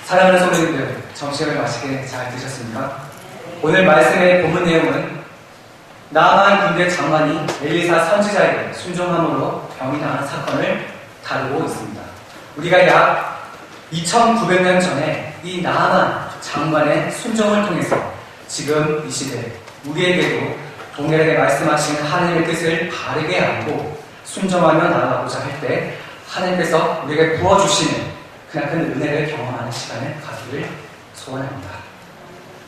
사랑하는 성도님들, 점심을 맛있게 잘 드셨습니까? 오늘 말씀의 본문 내용은 나아만 군대 장관이 엘리사 선지자에게 순종함으로 병이 나은 사건을 다루고 있습니다. 우리가 약 2900년 전에 이 나아만 장관의 순종을 통해서 지금 이 시대 우리에게도 동일하게 말씀하신 하나님의 뜻을 바르게 알고 순종하며 나아가고자 할 때 하나님께서 우리에게 부어주시는 그나큰 은혜를 경험하는 시간을 가기를 소원합니다.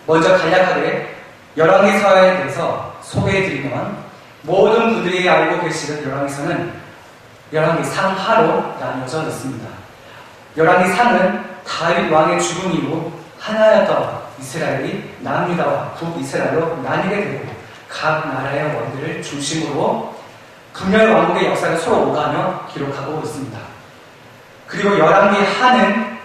먼저 간략하게 열왕기서에 대해서 소개해드리면 모든 분들이 알고 계시는 열왕기서는 열왕기 상하로 나뉘어져 있습니다. 열왕기 상은 다윗 왕의 죽음 이후 하나였던 이스라엘이 남유다와 북이스라엘로 나뉘게 되고 각 나라의 왕들을 중심으로 분열 왕국의 역사를 서로 오가며 기록하고 있습니다. 그리고 열왕기 하는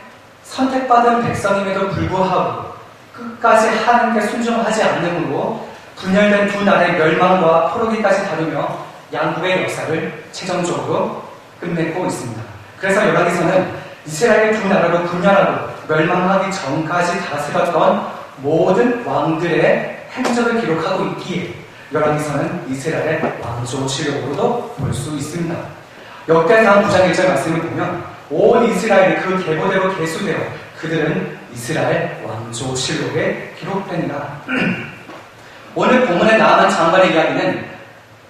선택받은 백성임에도 불구하고 끝까지 하나님께 순종하지 않음으로 분열된 두 나라의 멸망과 포로기까지 다루며 양국의 역사를 최종적으로 끝내고 있습니다. 그래서 열왕기서는 이스라엘 두 나라로 분열하고 멸망하기 전까지 다스렸던 모든 왕들의 행적을 기록하고 있기에 열왕기서는 이스라엘의 왕조치록으로도 볼 수 있습니다. 역대상 9장 1절 말씀을 보면 온 이스라엘이 그 계보대로 계수되어 그들은 이스라엘 왕조실록에 기록됩니다. 오늘 본문의 나아만 장관의 이야기는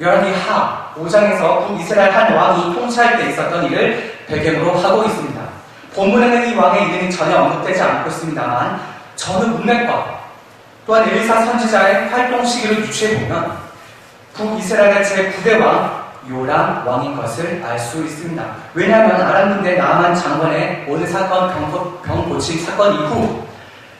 열왕기 하 5장에서 북이스라엘 한 왕이 통치할 때 있었던 일을 배경으로 하고 있습니다. 본문에는 이 왕의 이름이 전혀 언급되지 않고 있습니다만 전후 문맥과 또한 엘리사 선지자의 활동 시기를 유추해보면 북이스라엘의 제9대 왕 요람 왕인 것을 알 수 있습니다. 왜냐하면 아람 군대 나아만 장관의 오늘 사건 병 고침 사건 이후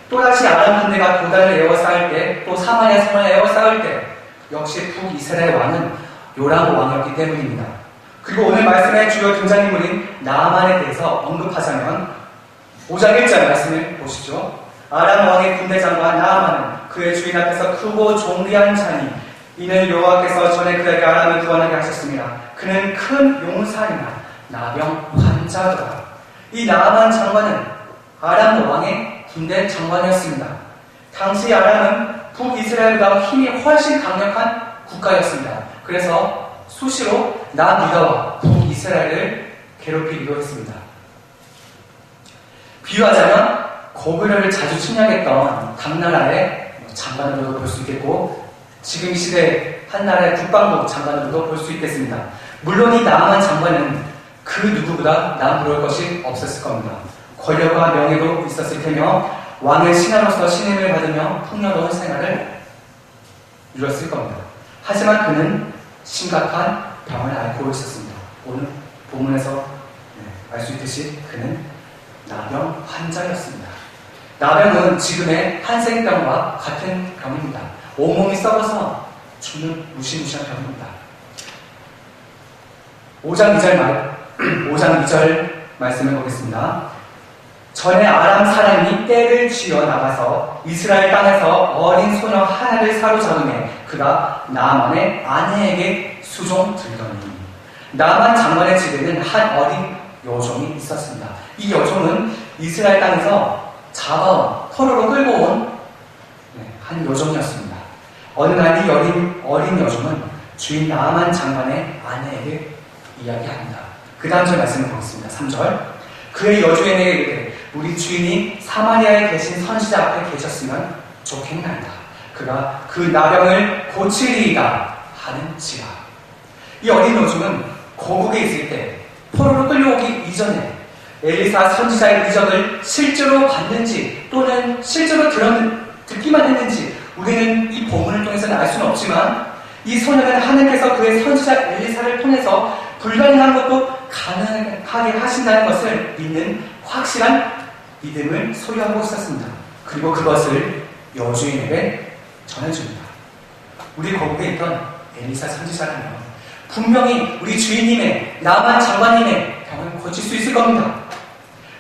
또다시 아람 군대가 도단을 에워싸을 때 또 사마리아 성을 에워싸을 때 역시 북이스라엘 왕은 요람 왕이었기 때문입니다. 그리고 오늘 말씀의 주요 등장인물인 나아만에 대해서 언급하자면 5장 1절 말씀을 보시죠. 아람 왕의 군대 장관 나아만은 그의 주인 앞에서 크고 존귀한 자니 이는 여호와께서 전에 그에게 아람을 구원하게 하셨습니다. 그는 큰 용사이나 나병 환자더라. 이 나아만 장관은 아람 왕의 군대 장관이었습니다. 당시 아람은 북이스라엘보다 힘이 훨씬 강력한 국가였습니다. 그래서 수시로 남유다와 북이스라엘을 괴롭히기도 했습니다. 비유하자면 고구려를 자주 침략했던 당나라의 장관으로도 볼 수 있겠고 지금 이 시대 한 나라의 국방부 장관으로도 볼 수 있겠습니다. 물론 이 나아만 장관은 그 누구보다 남부러울 것이 없었을 겁니다. 권력과 명예도 있었을 테며 왕의 신하로서 신임을 받으며 풍요로운 생활을 누렸을 겁니다. 하지만 그는 심각한 병을 앓고 있었습니다. 오늘 본문에서 알 수 있듯이 그는 나병 환자였습니다. 나병은 지금의 한센병과 같은 병입니다. 온몸이 썩어서 죽는 무시무시한 병입니다. 5장 2절 말씀을 보겠습니다. 전에 아람 사람이 떼를 쥐어 나가서 이스라엘 땅에서 어린 소녀 하나를 사로잡으며 그가 나아만의 아내에게 수종 들더니 나아만 장관의 집에는 한 어린 여종이 있었습니다. 이 여종은 이스라엘 땅에서 잡아온 포로로 끌고 온 한 여종이었습니다. 어느 날 이 어린 여종은 주인 나아만 장관의 아내에게 이야기합니다. 그 다음 절 말씀을 보겠습니다. 3절 그의 여주인에게 이르되 우리 주인이 사마리아에 계신 선지자 앞에 계셨으면 좋겠나이다. 그가 그 나병을 고치리이다 하는지라. 이 어린 여종은 고국에 있을 때 포로로 끌려오기 이전에 엘리사 선지자의 이적을 실제로 봤는지 또는 실제로 듣기만 했는지 우리는 이 본문을 통해서는 알 수는 없지만 이 소녀는 하나님께서 그의 선지자 엘리사를 통해서 불가능한 것도 가능하게 하신다는 것을 믿는 확실한 믿음을 소유하고 있었습니다. 그리고 그것을 여주인에게 전해줍니다. 우리 거국에 있던 엘리사 선지자라면 분명히 우리 주인님의 나아만 장관님의 병을 고칠 수 있을 겁니다.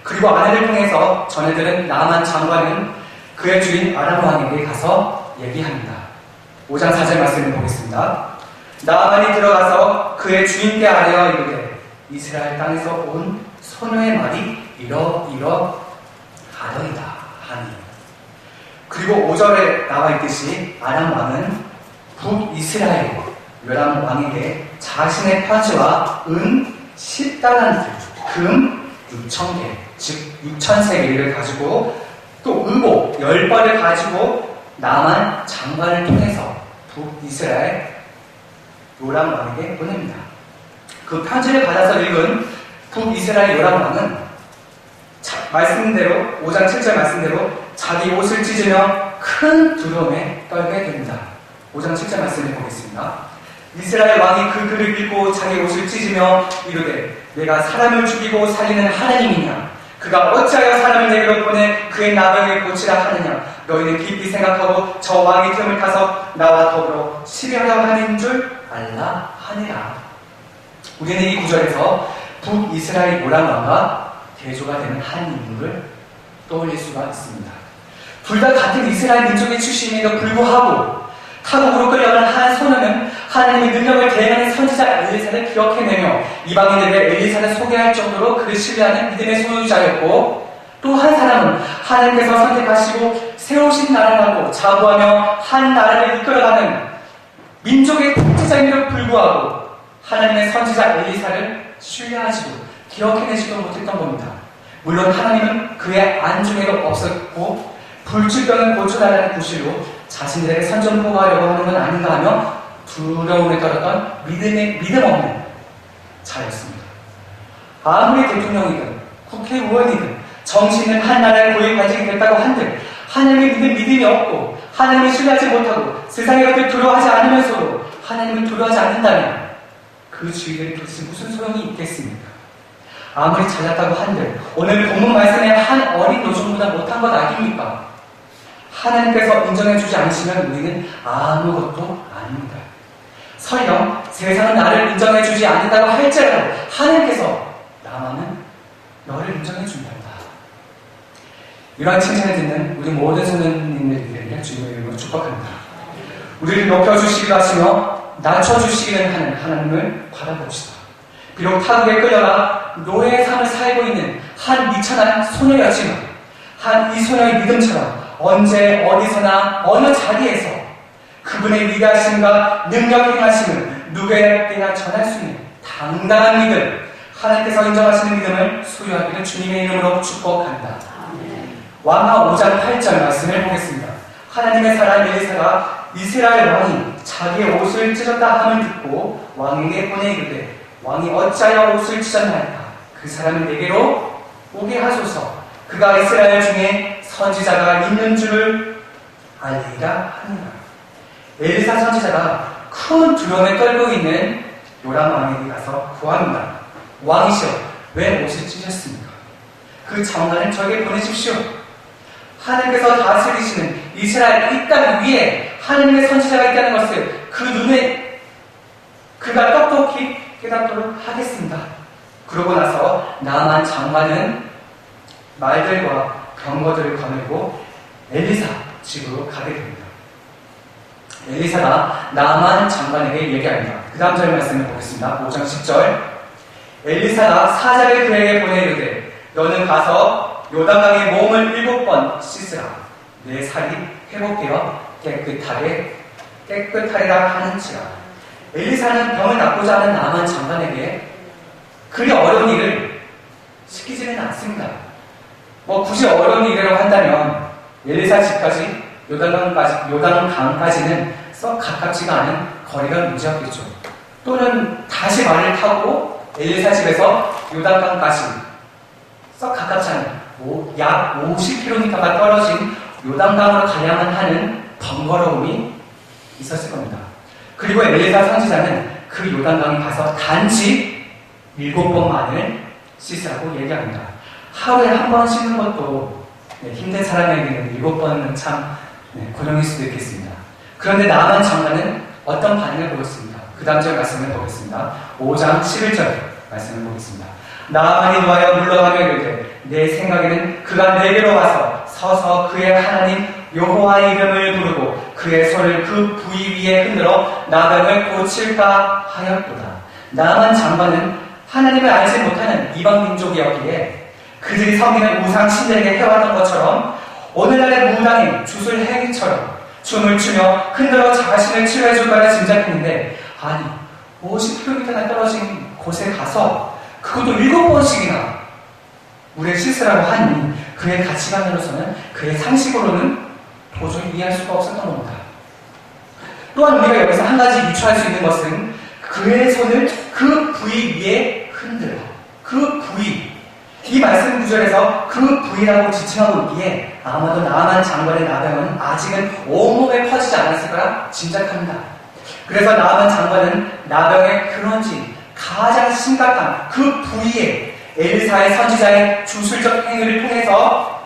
그리고 아내를 통해서 전해들은 나아만 장관은 그의 주인 아람 왕에게 가서 얘기합니다. 5장 4절 말씀을 보겠습니다. 나아만이 들어가서 그의 주인께 아뢰어 이르되 이스라엘 땅에서 온 소녀의 말이 이러이러하니라. 가더이다 하니. 그리고 5절에 나와 있듯이 아람 왕은 북이스라엘 요람 왕에게 자신의 편지와 은 10달란트, 금 6,000개, 즉 6,000세계를 가지고 또 의복 10벌을 가지고 나만 장관을 통해서 북이스라엘 요람 왕에게 보냅니다. 그 편지를 받아서 읽은 북이스라엘 요람 왕은 말씀대로 5장 7절 말씀대로 자기 옷을 찢으며 큰 두려움에 떨게 됩니다. 5장 7절 말씀을 보겠습니다. 이스라엘 왕이 그 글을 읽고 자기 옷을 찢으며 이르되 내가 사람을 죽이고 살리는 하나님이냐? 그가 어찌하여 사람을 내게로 보내 그의 나병을 고치라 하느냐? 너희는 깊이 생각하고 저 왕의 틈을 타서 나와 더불어 시비하려 하는 줄 알라 하니라. 우리는 이 구절에서 북이스라엘 요람 왕과 대조가 되는 한 인물을 떠올릴 수가 있습니다. 둘 다 같은 이스라엘 민족의 출신임에도 불구하고 타국으로 끌려간 한 소녀는 하나님의 능력을 대행하는 선지자 엘리사를 기억해내며 이방인들에게 엘리사를 소개할 정도로 그를 신뢰하는 믿음의 소유자였고, 또 한 사람은 하나님께서 선택하시고 세우신 나라라고 자부하며 한 나라를 이끌어가는 민족의 통치자임에도 불구하고 하나님의 선지자 엘리사를 신뢰하지도 기억해내지도 못했던 겁니다. 물론 하나님은 그의 안중에도 없었고 불치병을 고쳐달라는 구실로 자신들에게 선전포고하려고 하는 건 아닌가 하며 두려움에 떨었던 믿음 없는 자였습니다. 아무리 대통령이든 국회의원이든 정치 있는 한 나라의 고위 관직이 됐다고 한들 하나님을 믿는 믿음이 없고 하나님을 신뢰하지 못하고 세상의 것을 두려워하지 않으면서도 하나님을 두려워하지 않는다면 그 주의들이 도대체 무슨 소용이 있겠습니까? 아무리 잘났다고 한들 오늘 본문 말씀에 한 어린 노종보다 못한 것 아닙니까? 하나님께서 인정해주지 않으시면 우리는 아무것도 아닙니다. 설령 세상은 나를 인정해주지 않는다고 할지라도 하나님께서 나만은 너를 인정해준단다. 이러한 칭찬을 듣는 우리 모든 성도님들에게 주님의 이름으로 축복합니다. 우리를 높여주시기도 하시며 낮춰주시기는 하는 하나님을 바라봅시다. 비록 타국에 끌려가 노예의 삶을 살고 있는 한 미천한 소녀였지만 한 이 소녀의 믿음처럼 언제 어디서나 어느 자리에서 그분의 위대하심과 능력 행하심을 누구에게나 전할 수 있는 당당한 믿음, 하나님께서 인정하시는 믿음을 소유하기를 주님의 이름으로 축복합니다. 왕하 5장 8절 말씀을 보겠습니다. 하나님의 사람 엘리사가 이스라엘 왕이 자기의 옷을 찢었다 함을 듣고 왕에게 보내 이르되 왕이 어찌하여 옷을 찢었나이까? 그 사람을 내게로 오게 하소서. 그가 이스라엘 중에 선지자가 있는 줄을 알리라 하니라. 엘리사 선지자가 큰 두려움에 떨고 있는 요람 왕에게 가서 구합니다. 왕이시여, 왜 옷을 찢으셨습니까? 그 장관을 저에게 보내십시오. 하나님께서 다스리시는 이스라엘 이 땅 위에 하나님의 선지자가 있다는 것을 그 눈에 그가 똑똑히 깨닫도록 하겠습니다. 그러고 나서 나만 장관은 말들과 병거들을 거느리고 엘리사 집으로 가게 됩니다. 엘리사가 나만 장관에게 얘기합니다. 그 다음 절 말씀을 보겠습니다. 5장 10절. 엘리사가 사자를 그에게 보내 이르되 너는 가서 요단강에 몸을 7번 씻으라. 내 살이 회복되어 깨끗하리라 하는지라. 엘리사는 병을 낫고자 하는 나만 장관에게 그리 어려운 일을 시키지는 않습니다. 굳이 어려운 일이라고 한다면 엘리사 집까지 요단강까지는 썩 가깝지가 않은 거리가 문제였겠죠. 또는 다시 말을 타고 엘리사 집에서 요단강까지 썩 가깝지 않은 약 50km가 떨어진 요단강으로 가야만 하는 번거로움이 있었을 겁니다. 그리고 엘리사 선지자는 그 요단강에 가서 단지 7번만을 씻으라고 얘기합니다. 하루에 한 번 씻는 것도 힘든 사람에게는 7번은 참 고령일 수도 있겠습니다. 그런데 나만 장관은 어떤 반응을 보였습니다. 그 다음 절 말씀을 보겠습니다. 5장 11절 말씀을 보겠습니다. 나만이 놓아여 물러가며 이르되 내 생각에는 그가 내게로 와서 서서 그의 하나님 여호와의 이름을 부르고 그의 손을 그 부위 위에 흔들어 나병을 고칠까 하였도다. 나만 장관은 하나님을 알지 못하는 이방 민족이었기에 그들이 섬기는 우상 신들에게 해왔던 것처럼 오늘날의 무당인 주술 행위처럼 춤을 추며 흔들어 자신을 치료해줄 거라 짐작했는데, 아니 50km나 떨어진 곳에 가서 그것도 7번씩이나 물에 씻으라고 하니 그의 가치관으로서는, 그의 상식으로는 도저히 이해할 수가 없었던 겁니다. 또한 우리가 여기서 한 가지 유추할 수 있는 것은, 그의 손을 그 부위 위에 흔들어, 그 부위, 이 말씀 구절에서 그 부위라고 지칭하고 있기에 아마도 나아만 장관의 나병은 아직은 온몸에 퍼지지 않았을 거라 짐작합니다. 그래서 나아만 장관은 나병의 근원지, 가장 심각한 그 부위에 엘리사의 선지자의 주술적 행위를 통해서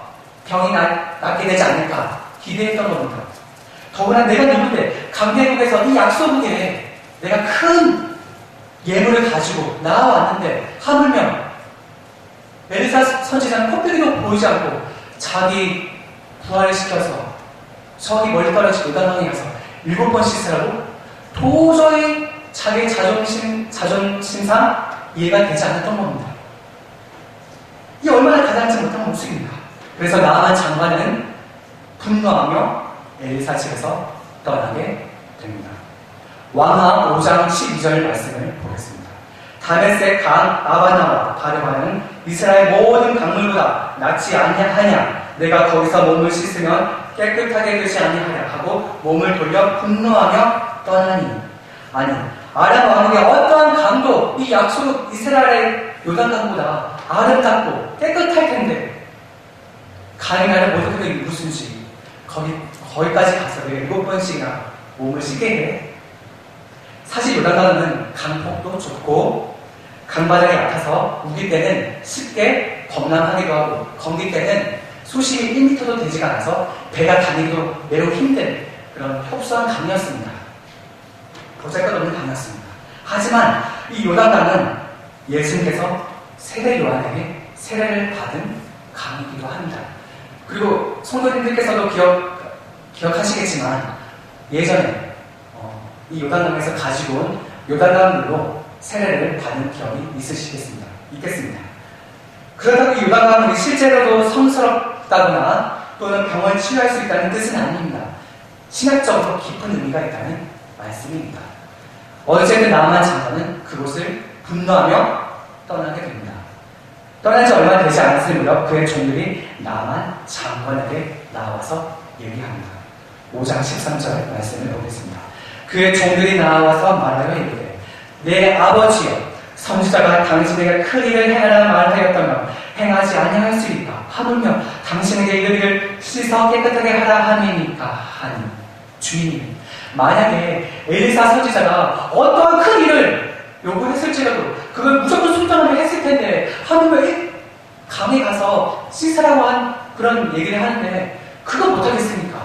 병이 낫게 되지 않을까 기대했던 겁니다. 더구나 내가 누군데 강대국에서 이 약소국에 내가 큰 예물을 가지고 나와왔는데, 하물며 엘리사 선지자는 코끼리도 보이지 않고 자기 부활을 시켜서 저기 멀리 떨어진 요단강에 가서 7번 씻으라고? 도저히 자기 자존심상 이해가 되지 않았던 겁니다. 이 얼마나 가장치 못한 모습입니까? 그래서 나아만 장관은 분노하며 엘리사 집에서 떠나게 됩니다. 왕하 5장 12절 말씀을 보겠습니다. 다메섹 강 아바나와 바르바는 이스라엘 모든 강물보다 낫지 아니하냐? 내가 거기서 몸을 씻으면 깨끗하게 되지 아니하냐 하고 몸을 돌려 분노하며 떠나니. 아니, 아람 왕국의 어떠한 강도 이 약속 이스라엘의 요단강보다 아름답고 깨끗할 텐데, 강이 나를 어떻게 무슨지 거기까지 가서 왜 7번씩이나 몸을 씻게 해? 사실 요단강은 강폭도 좁고 강바닥이 약해서 우길 때는 쉽게 범람하기도 하고, 건기 때는 수심이 1m도 되지가 않아서 배가 다니기도 매우 힘든 그런 협소한 강이었습니다. 보잘것없는 강이었습니다. 하지만 이 요단강은 예수님께서 세례 요한에게 세례를 받은 강이기도 합니다. 그리고 성도님들께서도 기억하시겠지만, 예전에 이 요단강에서 가지고 온 요단강물로 세례를 받은 기억이 있겠습니다. 그렇다고 이 요단강물이 실제로도 성스럽다거나 또는 병을 치료할 수 있다는 뜻은 아닙니다. 신학적으로 깊은 의미가 있다는 말씀입니다. 어쨌든 나아만 장관은 그곳을 분노하며 떠나게 됩니다. 떠난 지 얼마 되지 않았을 무렵 그의 종들이 나아만 장관에게 나와서 얘기합니다. 5장 13절 말씀을 보겠습니다. 그의 종들이 나와서 말하여 이르되, 내 아버지여, 선지자가 당신에게 큰 일을 행하라는 말을 하였다면 행하지 아니하였으리까? 하물며 당신에게 이르기를 씻어 깨끗하게 하라 함이니까 하니. 주인님, 만약에 엘리사 선지자가 어떠한 큰 일을 요구했을지라도 그걸 무조건 순종을 했을 텐데, 하물며 강에 가서 씻으라고 한 그런 얘기를 하는데 그거 못하겠습니까?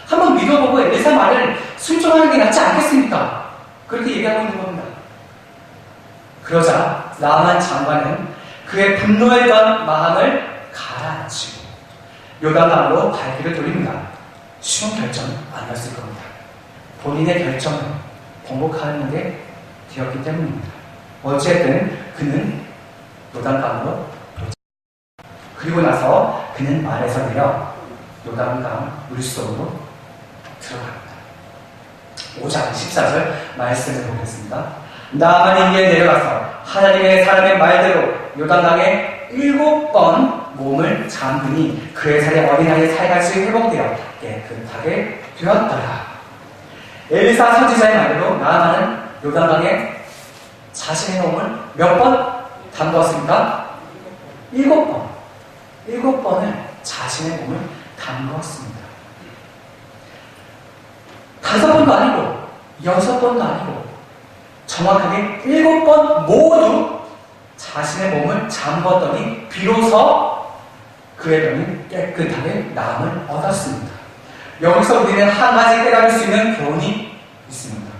한번 믿어보고 엘리사 말을 순종하는 게 낫지 않겠습니까? 그렇게 얘기하고 있는 겁니다. 그러자 나아만 장관은 그의 분노했던 마음을 가라앉히고 요단강으로 발길을 돌립니다. 쉬운 결정은 아니었을 겁니다. 본인의 결정을 번복하는 게 되었기 때문입니다. 어쨌든 그는 요단강으로 도착. 그리고 나서 그는 말에서 내려 요단강 물속으로 들어갑니다. 5장 14절 말씀을 보겠습니다. 나아만이 이에 내려가서 하나님의 사람의 말대로 요단강에 7번 몸을 잠그니 그의 살이 어린아이의 살같이 회복되어 깨끗하게 되었더라. 엘리사 선지자의 말대로 나아만은 요단강에 자신의 몸을 몇 번 담궜습니까? 7번. 7번을 자신의 몸을 담궜습니다. 5번도 아니고 6번도 아니고 정확하게 7번 모두 자신의 몸을 잠궜더니 비로소 그의 병이 깨끗하게 나음을 얻었습니다. 여기서 우리는 한 가지 깨달을 수 있는 교훈이 있습니다.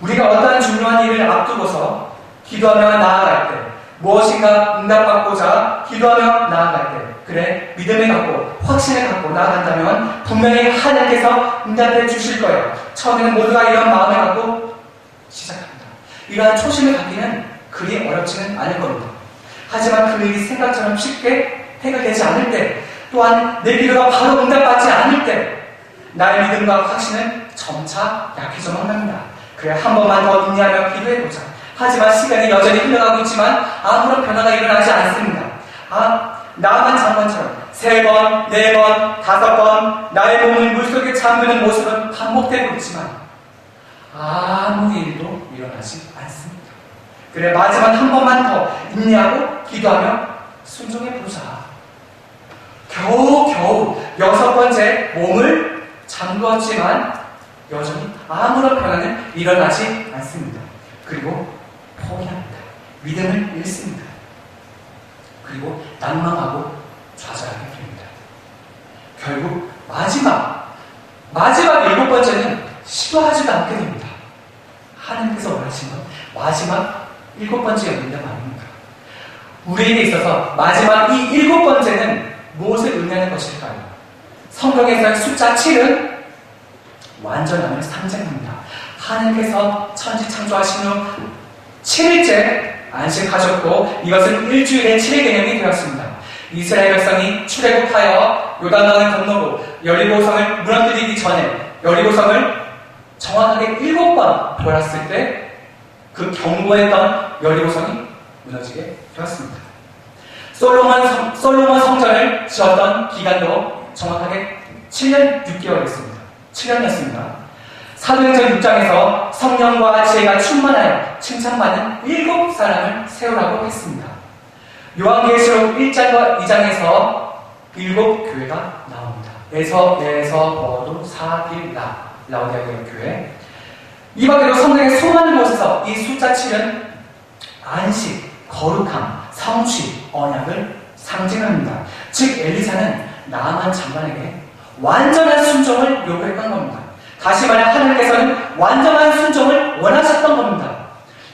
우리가 어떠한 중요한 일을 앞두고서 기도하며 나아갈 때, 무엇인가 응답받고자 기도하며 나아갈 때, 그래 믿음을 갖고 확신을 갖고 나아간다면 분명히 하나님께서 응답해 주실 거예요. 처음에는 모두가 이런 마음을 갖고 시작합니다. 이러한 초심을 갖기는 그리 어렵지는 않을 겁니다. 하지만 그 일이 생각처럼 쉽게 해결되지 않을 때, 또한 내 기도가 바로 응답받지 않을 때, 나의 믿음과 확신은 점차 약해져만 합니다. 그래, 한 번만 더 인내하며 기도해보자. 하지만 시간이 여전히 흘러가고 있지만 아무런 변화가 일어나지 않습니다. 나만 장관처럼 3번, 4번, 5번 나의 몸을 물속에 잠그는 모습은 반복되고 있지만 아무 일도 일어나지 않습니다. 그래, 마지막 한 번만 더 인내하고 기도하며 순종해보자. 겨우 6번째 몸을 잠그었지만 여전히 아무런 변화는 일어나지 않습니다. 그리고 포기합니다. 믿음을 잃습니다. 그리고 난망하고 좌절하게 됩니다. 결국 마지막 7번째는 시도하지도 않게 됩니다. 하나님께서 원하신 건 마지막 7번째였는데 말입니다. 우리에게 있어서 마지막 이 7번째는 무엇을 의미하는 것일까요? 성경에서의 숫자 7은 완전함을 상징합니다. 하나님께서 천지 창조하신 후 7일째 안식하셨고 이것은 일주일의 7일 개념이 되었습니다. 이스라엘 백성이 출애굽하여 요단강을 건너고 여리고성을 무너뜨리기 전에 여리고성을 정확하게 7번 돌았을 때 그 견고했던 여리고성이 무너지게 되었습니다. 솔로몬 성전을 지었던 기간도 정확하게 7년 6개월이었습니다. 7년이었습니다. 사도행전 6장에서 성령과 지혜가 충만하여 칭찬받는 7사람을 세우라고 했습니다. 요한계시록 1장과 2장에서 7 교회가 나옵니다. 에서, 버루, 사딜, 라오디아 교회. 이 밖에도 성경의 수많은 곳에서 이 숫자 7은 안식, 거룩함, 성취, 언약을 상징합니다. 즉 엘리사는 나아만 장관에게 완전한 순종을 요구했던 겁니다. 다시 말해 하나님께서는 완전한 순종을 원하셨던 겁니다.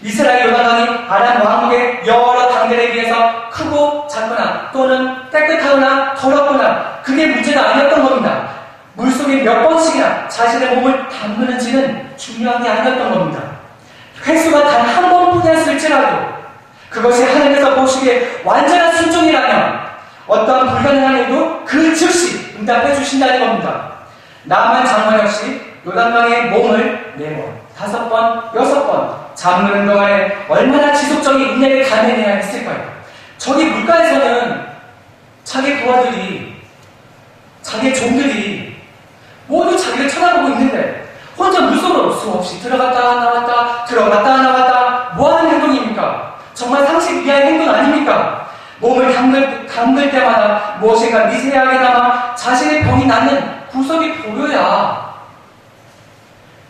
이스라엘 요단강이 아람 왕국의 여러 당들에 비해서 크고 작거나 또는 깨끗하거나 더럽거나 그게 문제가 아니었던 겁니다. 물속에 몇 번씩이나 자신의 몸을 담그는지는 중요한 게 아니었던 겁니다. 횟수가 단 한 번뿐이었을지라도 그것이 하나님께서 보시기에 완전한 순종이라면 어떠한 불가능한 일도 그 즉시 응답해 주신다는 겁니다. 나만 장관 역시 요단강의 몸을 4번, 5번, 6번 잠그는 동안에 얼마나 지속적인 인내를 감행해야 했을까요? 저기 물가에서는 자기 부하들이, 자기의 종들이 모두 자기를 쳐다보고 있는데 혼자 물속으로 수없이 들어갔다 나왔다 들어갔다 나왔다 뭐하는 행동입니까? 정말 상식 이하의 행동 아닙니까? 몸을 담글 때마다 무엇인가 미세하게나마 자신의 병이 낫는 구석이 보여야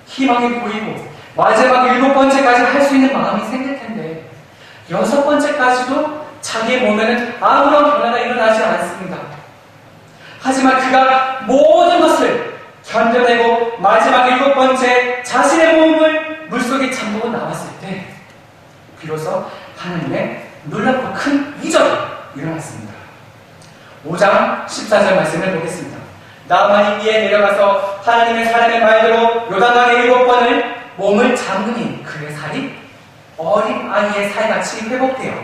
희망이 보이고 마지막 7번째까지 할 수 있는 마음이 생길 텐데 6번째까지도 자기의 몸에는 아무런 변화가 일어나지 않습니다. 하지만 그가 모든 것을 견뎌내고 마지막 7번째 자신의 몸을 물속에 잠그고 나왔을 때 비로소 하나님의 놀랍고 큰 이적이 일어났습니다. 5장 14절 말씀을 보겠습니다. 나만이 위에 내려가서 하나님의 사람의 말대로 요단강의 7번을 몸을 잠그니 그의 살이 어린 아이의 살같이 회복되어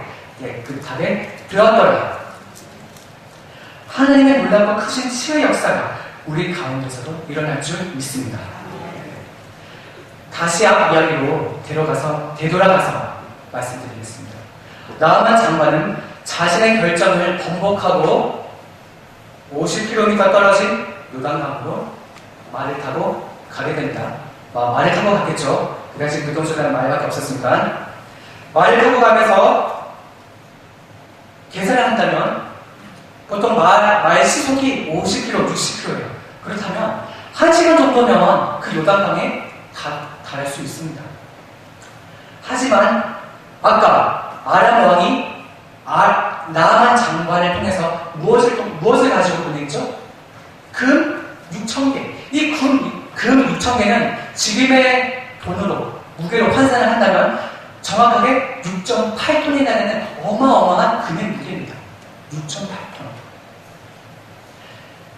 깨끗하게 되었더라. 하나님의 놀랍고 크신 치유의 역사가 우리 가운데서도 일어날 줄 믿습니다. 다시 앞 이야기로 되돌아가서 말씀드리겠습니다. 나아만 장관은 자신의 결정을 번복하고 50km 떨어진 요단강으로 말을 타고 가게 됩니다. 말을 타고 갔겠죠. 그 당시 교통수단은 말밖에 없었으니까. 말을 타고 가면서 계산을 한다면 보통 말 시속이 50km, 60km예요. 그렇다면 1시간 정도면 그 요단강에 달할 수 있습니다. 하지만 아까 아람 왕이 나아만 장관을 통해서 무엇을 가지고 보냈죠? 금 6,000개. 이 금 6,000개는 지금의 돈으로 무게로 환산을 한다면 정확하게 6.8톤이나 되는 어마어마한 금의 무게입니다. 6.8톤.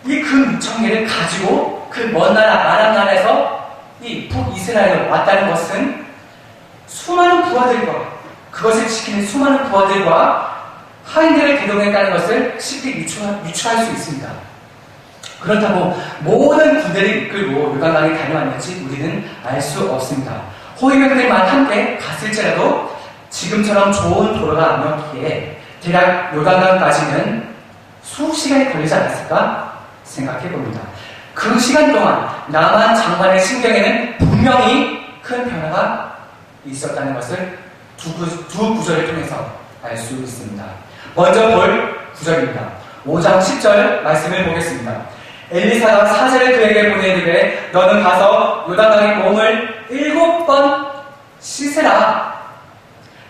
이 금 6,000개를 가지고 그 먼 나라 아람 나라에서 이 북이스라엘로 왔다는 것은 수많은 부하들과 그것을 지키는 수많은 부하들과 하인들을 대동했다는 것을 쉽게 유추할 수 있습니다. 그렇다고 모든 군대를 이끌고 요단강에 다녀왔는지 우리는 알 수 없습니다. 호위병들만 함께 갔을지라도 지금처럼 좋은 도로가 아니었기에 대략 요단강까지는 수시간이 걸리지 않았을까 생각해 봅니다. 그 시간 동안 남한 장관의 신경에는 분명히 큰 변화가 있었다는 것을 두 구절을 통해서 알 수 있습니다. 먼저 볼 구절입니다. 5장 10절 말씀을 보겠습니다. 엘리사가 사제를 그에게 보내기를 너는 가서 요단강의 몸을 7번 씻으라.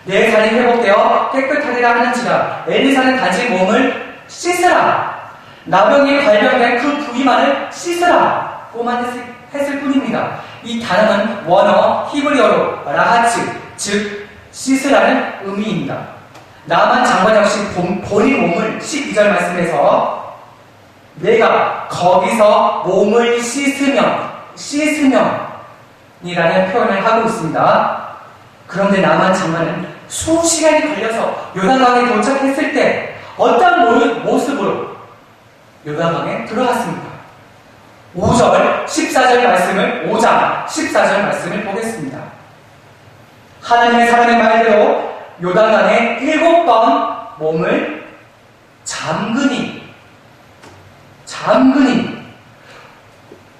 내 살이 회복되어 깨끗하리라 하는지라. 엘리사는 단지 몸을 씻으라. 나병이 발병된 그 부위만을 씻으라. 고만 했을 뿐입니다. 이 단어는 원어 히브리어로 라하츠, 즉 씻으라는 의미입니다. 나만 장관 역시 본인 몸을 12절 말씀에서 내가 거기서 몸을 씻으면 이라는 표현을 하고 있습니다. 그런데 나만 장관은 수시간이 걸려서 요단강에 도착했을 때 어떤 모습으로 요단강에 들어갔습니까? 5장 14절 말씀을 보겠습니다. 하나님의 사람의 말대로 요단강에 7번 몸을 잠그니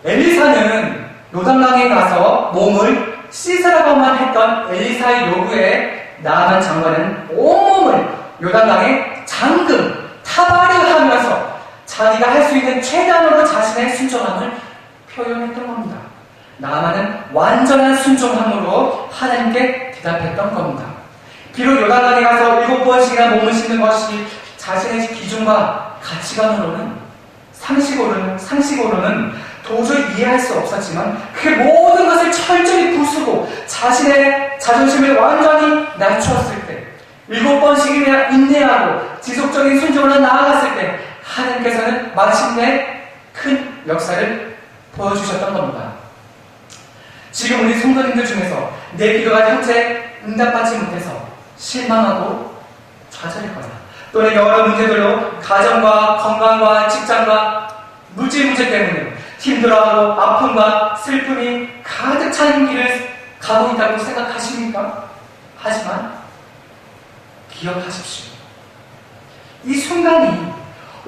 엘리사는 요단강에 가서 몸을 씻으라고만 했던 엘리사의 요구에 나아만 장관은 온몸을 요단강에 타바르하면서 자기가 할 수 있는 최단으로 자신의 순종함을 표현했던 겁니다. 나아만은 완전한 순종함으로 하나님께 대답했던 겁니다. 비록 요단강에 가서 7번씩이나 몸을 씻는 것이 자신의 기준과 가치관으로는 상식으로는 도저히 이해할 수 없었지만 그 모든 것을 철저히 부수고 자신의 자존심을 완전히 낮추었을 때 7번씩이나 인내하고 지속적인 순종으로 나아갔을 때 하나님께서는 마침내 큰 역사를 보여주셨던 겁니다. 지금 우리 성도님들 중에서 내 기도가 현재 응답받지 못해서 실망하고 좌절했거나 또는 여러 문제들로 가정과 건강과 직장과 물질 문제 때문에 힘들어하고 아픔과 슬픔이 가득 찬 길을 가고 있다고 생각하십니까? 하지만 기억하십시오. 이 순간이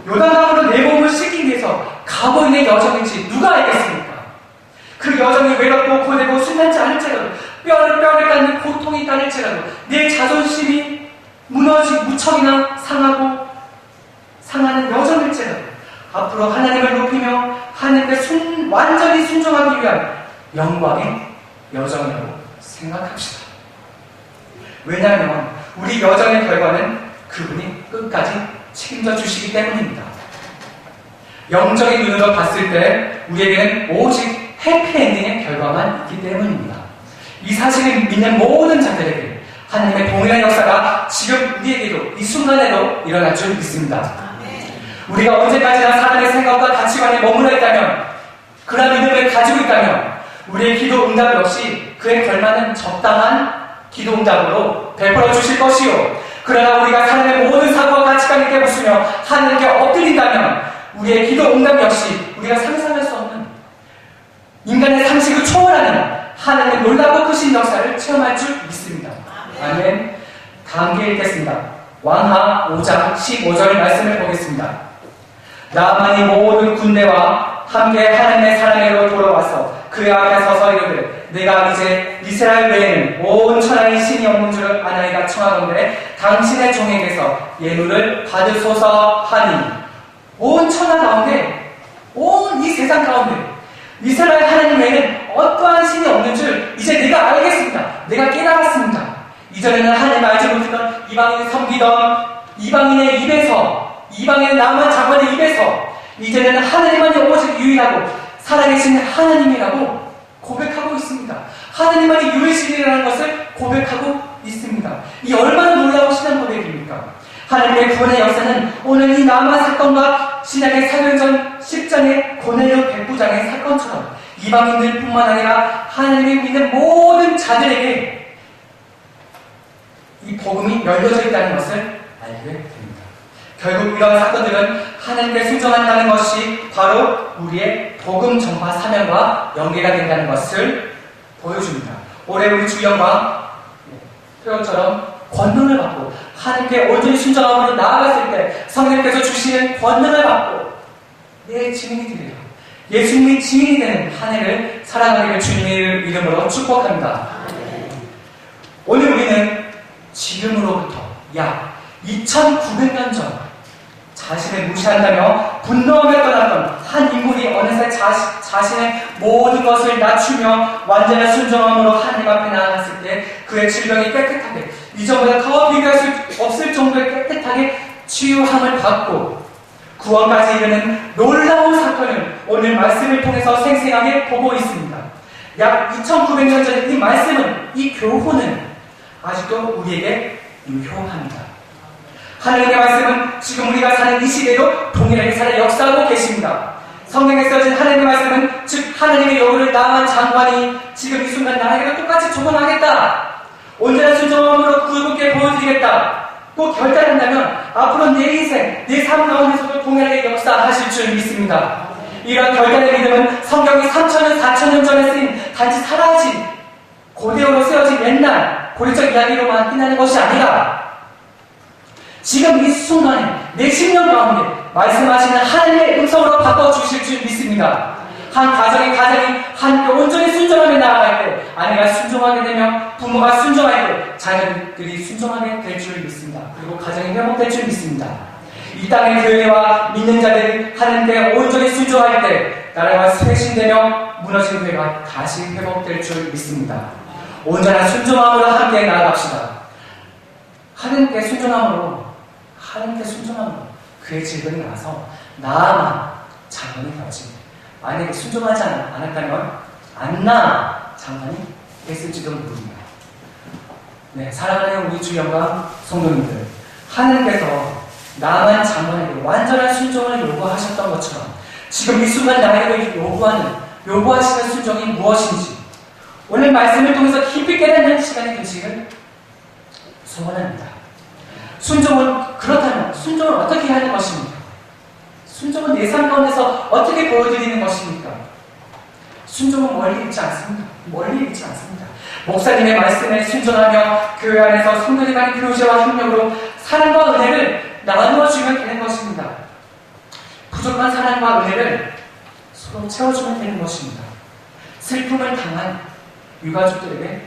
요단강으로 내 몸을 씻기 위해서 가고 있는 여정인지 누가 알겠습니까? 그 여정이 외롭고 고되고 순탄치 않을지라도 뼈를 깎는 고통이 있다할지라도 내 자존심이 무척이나 상하는 여정일지라도 앞으로 하나님을 높이며 하나님께 완전히 순종하기 위한 영광의 여정이라고 생각합시다. 왜냐하면 우리 여정의 결과는 그분이 끝까지 책임져 주시기 때문입니다. 영적인 눈으로 봤을 때 우리에게는 오직 해피엔딩의 결과만 있기 때문입니다. 이 사실을 믿는 모든 자들에게 하나님의 동일한 역사가 지금 우리에게도 이 순간에도 일어날 줄 믿습니다. 우리가 언제까지나 사람의 생각과 가치관에 머물러 있다면, 그런 믿음을 가지고 있다면 우리의 기도 응답 역시 그에 걸맞는 적당한 기도 응답으로 베풀어 주실 것이요, 그러나 우리가 사람의 모든 사고와 가치관을 깨부수며 하나님께 엎드린다면 우리의 기도 응답 역시 우리가 상상할 수 없는 인간의 상식을 초월하는 하나님의 놀랍고 크신 역사를 체험할 줄 믿습니다. 아멘. 다 함께 읽겠습니다. 왕하 5장 15절 말씀을 보겠습니다. 나만이 모든 군대와 함께 하나님의 사랑으로 돌아와서 그 앞에 서서 이르되 내가 이제 이스라엘 외에는 온 천하의 신이 없는 줄을 아나이가 청하건대 당신의 종에게서 예물을 받으소서 하니, 온 천하 가운데, 온 이 세상 가운데 이스라엘 하나님 외에는 어떠한 신이 없는 줄 이제 내가 알겠습니다. 내가 깨달았습니다. 이전에는 하나님 알지 못했던 이방인을 섬기던 이방인의 입에서, 이방인 남한 장관의 입에서 이제는 하나님만이 오직 유일하고 살아계신 하나님이라고 고백하고 있습니다. 하나님만이 유일신이라는 것을 고백하고 있습니다. 이 얼마나 놀라운 신앙 고백입니까? 하나님의 구원의 역사는 오늘 이 남한 사건과 신약의 사도행전 10장의 고넬료 백부장의 사건처럼 이방인들뿐만 아니라 하나님을 믿는 모든 자들에게 이 복음이 열려져 있다는 것을 알게 알게 됩니다. 결국 이러한 사건들은 하나님께 순종한다는 것이 바로 우리의 복음 전파 사명과 연계가 된다는 것을 보여줍니다. 올해 우리 주연과 표현처럼 권능을 받고 하나님께 온전히 순종함으로 나아갔을 때 성령께서 주시는 권능을 받고 내 증인이 되리라. 예수님이 증인이 되는 한 해를 살아가기를 주님의 이름으로 축복합니다. 오늘 우리는 지금으로부터 약 2900년 전 자신을 무시한다며 분노하며 떠났던 한 인물이 어느새 자신의 모든 것을 낮추며 완전한 순종함으로 하나님 앞에 나아갔을 때 그의 질병이 깨끗하게 이전보다 더 비교할 수 없을 정도의 깨끗하게 치유함을 받고 구원까지 이르는 놀라운 사건을 오늘 말씀을 통해서 생생하게 보고 있습니다. 약 2900년 전의 이 말씀은, 이 교훈은 아직도 우리에게 유효합니다. 하나님의 말씀은 지금 우리가 사는 이 시대에도 동일하게 살아 역사하고 계십니다. 성경에 써진 하나님의 말씀은 즉 하나님의 요구를 나아간 장관이 지금 이 순간 나에게도 똑같이 적용하겠다. 온전한 순종함으로 그분께 보여드리겠다. 꼭 결단한다면 앞으로 내 인생, 내 삶 가운데서도 동일하게 역사하실 줄 믿습니다. 이런 결단의 믿음은 성경이 3000년, 4000년 전에 쓰인 단지 사라진 고대어로 쓰여진 옛날 고리적 이야기로만 끝나는 것이 아니라 지금 이 순간에 내 심령 가운데 말씀하시는 하나님의 음성으로 바꿔주실 줄 믿습니다. 한 가정이 함께 온전히 순종하며 나아갈 때 아내가 순종하게 되면 부모가 순종할 때 자녀들이 순종하게 될 줄 믿습니다. 그리고 가정이 회복될 줄 믿습니다. 이 땅의 교회와 믿는 자들이 하나님께 온전히 순종할 때 나라가 쇄신되며 무너진 교회가 다시 회복될 줄 믿습니다. 온전한 순종함으로 함께 나아갑시다. 하나님께 순종함으로 그의 질병이 나서 나아만 장관이 되어집니다. 만약에 순종하지 않았다면 안나 장관이 됐을지도 모릅니다. 네, 사랑하는 우리 주영과 성도님들, 하나님께서 나만 장관에게 완전한 순종을 요구하셨던 것처럼 지금 이 순간 나에게 요구하시는 순종이 무엇인지 오늘 말씀을 통해서 깊이 깨닫는 시간이 되시기를 소원합니다. 순종은 그렇다면 순종을 어떻게 하는 것입니까? 순종은 내 삶 가운데서 어떻게 보여드리는 것입니까? 순종은 멀리 있지 않습니다. 목사님의 말씀에 순종하며 교회 안에서 성도들 간의 교제와 협력으로 사랑과 은혜를 나누어 주면 되는 것입니다. 부족한 사랑과 은혜를 서로 채워주면 되는 것입니다. 슬픔을 당한 유가족들에게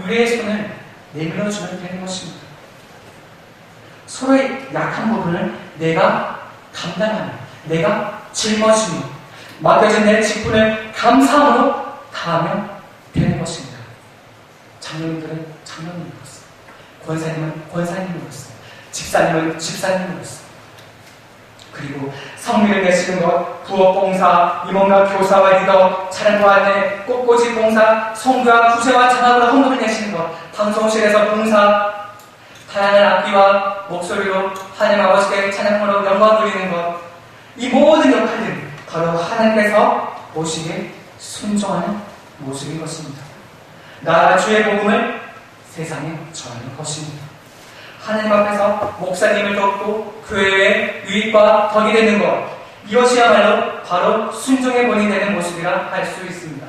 유래의 손을 내밀어 주면 되는 것입니다. 서로의 약한 부분을 내가 감당하며 내가 짊어지며 맡겨진 내 직분을 감사함으로 다하면 되는 것입니다. 장로님들은 장로님으로서, 권사님은 권사님으로서, 집사님은 집사님으로서, 그리고 성미를 내시는 것, 부업봉사, 임원과 교사와 리더, 차량과 안내, 꽃꽂이 봉사, 성교와 구제와 장학으로 헌금을 내시는 것, 방송실에서 봉사, 다양한 악기와 목소리로 하나님 아버지께 찬양으로 영광 돌리는 것, 이 모든 역할들은 바로 하나님께서 보시기에 순종하는 모습인 것입니다. 나아가 주의 복음을 세상에 전하는 것입니다. 하나님 앞에서 목사님을 돕고 교회의 유익과 덕이 되는 것, 이것이야말로 바로 순종의 본이 되는 모습이라 할 수 있습니다.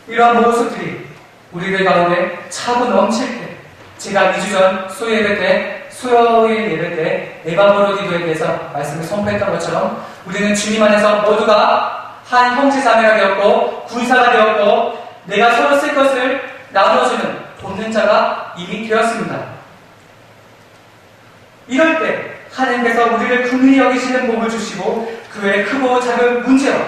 이러한 모습들이 우리들 가운데 차고 넘칠 때, 제가 2주 전 수요일 예배 때 네바보로디도에 대해서 말씀을 선포했던 것처럼 우리는 주님 안에서 모두가 한 형제자매가 되었고 군사가 되었고 내가 서로 쓸 것을 나눠주는 돕는 자가 이미 되었습니다. 이럴 때 하나님께서 우리를 긍휼히 여기시는 복을 주시고 그 외 크고 작은 문제와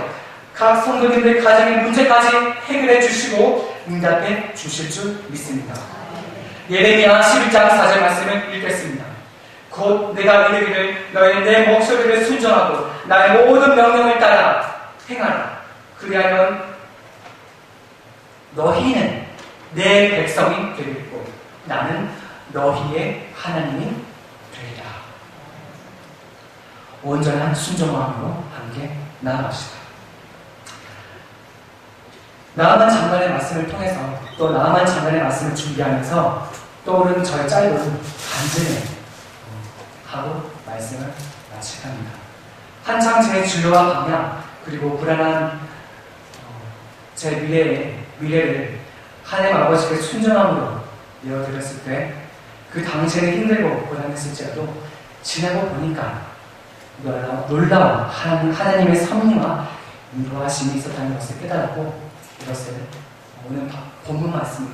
각 성도님들 가정의 문제까지 해결해 주시고 응답해 주실 줄 믿습니다. 예레미야 11장 4절 말씀을 읽겠습니다. 곧 내가 이르기를 너희는 내 목소리를 순종하고 나의 모든 명령을 따라 행하라. 그리하면 너희는 내 백성이 되겠고 나는 너희의 하나님이 되리라. 온전한 순종함으로 함께 나아갑시다. 나아만 장관의 말씀을 통해서 또 나아만 장관의 말씀을 준비하면서 떠오른 저의 짧은 간증을 하고 말씀을 마칠까 합니다. 한창 제 진로와 방향 그리고 불안한 제 미래를 하나님 아버지께 순전함으로 이어드렸을 때 그 당시에는 힘들고 고단했을지라도 지나고 보니까 놀라운 하나님의 섭리와 인도하심이 있었다는 것을 깨달았고, 이것을 오늘 본문 말씀에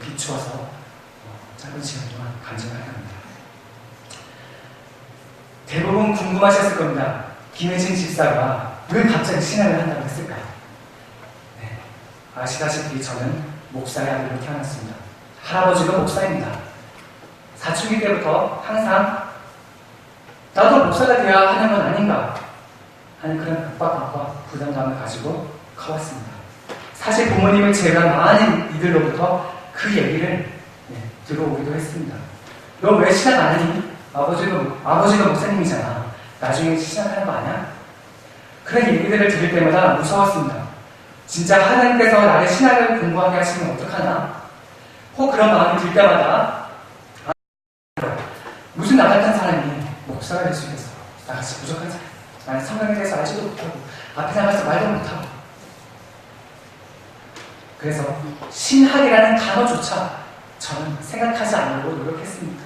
비추어서 짧은 시간 동안 간증을 합니다. 대부분 궁금하셨을 겁니다. 김혜진 집사가 왜 갑자기 신앙을 한다고 했을까요? 네, 아시다시피 저는 목사의 아들로 태어났습니다. 할아버지도 목사입니다. 사춘기 때부터 항상 나도 목사가 되어야 하는 건 아닌가 하는 그런 압박감과 부담감을 가지고 커왔습니다. 사실 부모님을 제외한 많은 이들로부터 그 얘기를 들어오기도 했습니다. 너 왜 신앙 안 하니? 아버지도 목사님이잖아. 나중에 신앙하는 거 아니야? 그런 얘기들을 들을 때마다 무서웠습니다. 진짜 하나님께서 나의 신앙을 공부하게 하시면 어떡하나? 혹 그런 마음이 들 때마다 무슨 나 같은 사람이 목사가 될 수 있겠어? 나같이 부족한 사람. 나는 성경에 대해서 알지도 못하고 앞에 나가서 말도 못하고. 그래서 신학이라는 단어조차 저는 생각하지 않으려고 노력했습니다.